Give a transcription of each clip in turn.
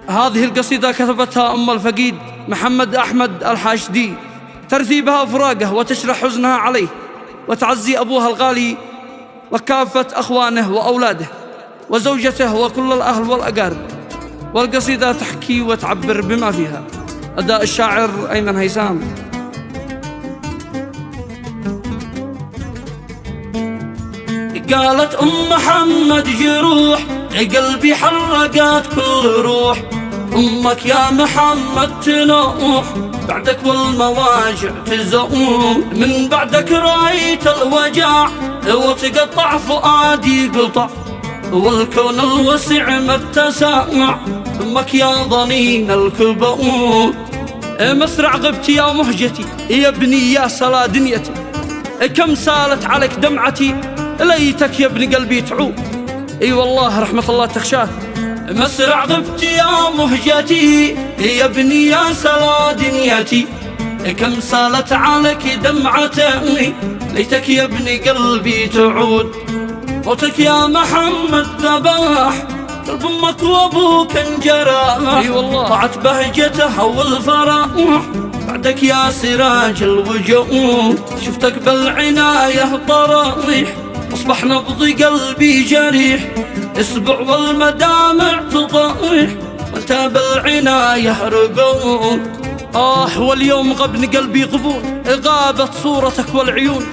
هذه القصيدة كتبتها أم الفقيد محمد أحمد الحاشدي، ترثي بها فراقه وتشرح حزنها عليه، وتعزي أبوها الغالي وكافة أخوانه وأولاده وزوجته وكل الأهل والأقارب. والقصيدة تحكي وتعبر بما فيها. أداء الشاعر أيمن هيثم. قالت محمد جروح قلبي حرقت كل روح، أمك يا محمد تنوح بعدك والمواجع تزوم، من بعدك رأيت الوجع وتقطع فؤادي قطع، والكون الوسع ما اتسع، أمك يا ضنين الكبوت. مسرع غبتي يا مهجتي يا ابني يا صلا دنيتي، كم سالت عليك دمعتي ليتك يا ابن قلبي تعود. اي والله رحمة الله تخشاه. مسرع غبتي يا مهجتي يا ابني يا صلا دنيتي، كم سالت عليك دمعتي ليتك يا ابن قلبي تعود. موتك يا محمد ذبح قلب امك وابوك انجرح، اي والله ضاعت بهجته والفرح بعدك يا سراج الوجود. شفتك بالعناية طريح اصبح نبض قلبي جريح، اسبع والمدامع تطيح وانت بالعناية رقود. واليوم غبن قلبي غبون، غابت صورتك والعيون،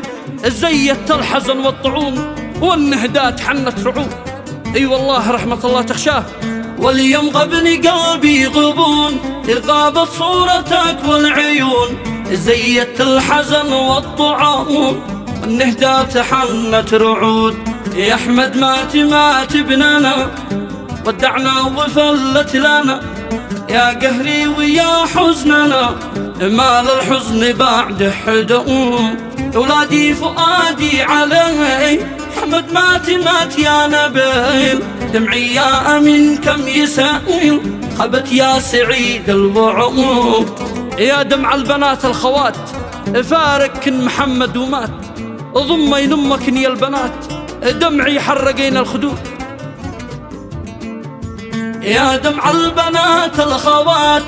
زيت الحزن والطعون والنهدات حنت رعود. اي والله رحمة الله تخشاه. واليوم غبن قلبي غبون، غابت صورتك والعيون، زيت الحزن والطعون والنهدات حنت رعود. يا أحمد مات ابننا ودعنا وفلت لنا، يا قهري ويا حزننا ما للحزن بعد حدود. أولادي فؤادي علي أحمد مات يا نبيل، دمعي يا أمين كم يسائل خبت يا سعيد الوعود. يا دمع البنات الخوات فارك محمد ومات، ضمين أمك يا البنات دمعي حرقين الخدود. يا دمع البنات الخوات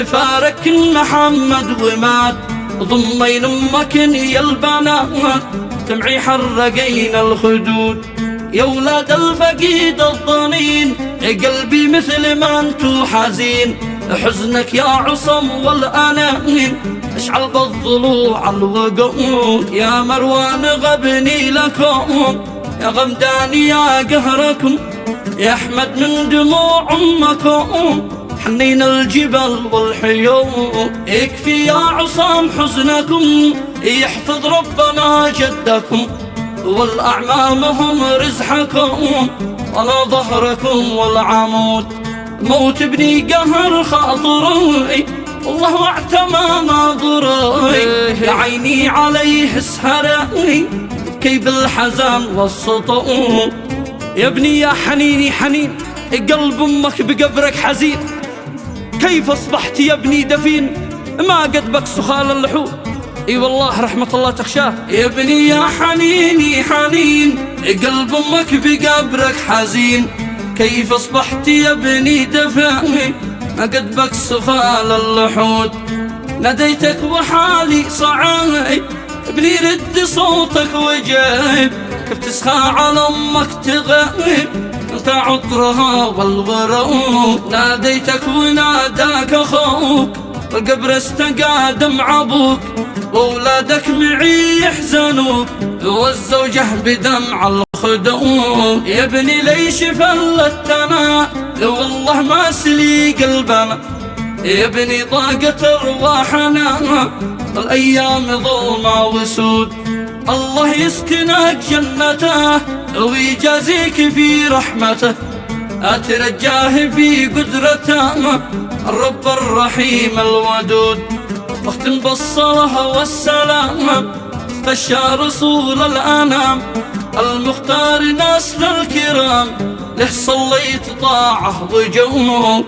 فارك محمد ومات، ضمين أمك يا البنات دمعي حرقين الخدود. يا ولاد الفقيد الضنين قلبي مثل ما انتو حزين، حزنك يا عصم والأنين اشعل بالضلوع الوقود. يا مروان غبني لكم يا غمداني يا قهركم، يا أحمد من دموع أمكم حنين الجبل والحيوم. يكفي يا عصام حزنكم يحفظ ربنا جدكم، والأعمامهم رزحكم ولا ظهركم والعمود. موت ابني قهر خاطري والله اعتمى ناظري، يا عيني عليه اسهري كي بالحزن والسطوم. يا ابني يا حنيني حنين قلب امك بقبرك حزين، كيف اصبحت يا ابني دفين ما قد بك سخال اللحوم. اي والله رحمة الله تخشاه. يا ابني يا حنيني حنين قلب امك بقبرك حزين، كيف اصبحت يا ابني دفين ما قد بك سخال اللحود. ناديتك وحالي صعاي ابني رد صوتك وجايب، كيف تسخى على امك تغيب انت عطرها والورود. ناديتك وناداك اخوك والقبر استقى دمع ابوك، واولادك معي يحزنوك والزوجه بدمع الخدود. يا ابني ليش فلتنا والله ما سلي قلبنا، يا ابني ضاقت ارواحنا الايام ظلمه وسود. الله يسكنك جنته ويجازيك في رحمته، اترجاه في قدرته الرب الرحيم الودود. واختم بالصلاه والسلام اختشى رسول الانام المختار نسل الكرام، له صليت طاعه وجود.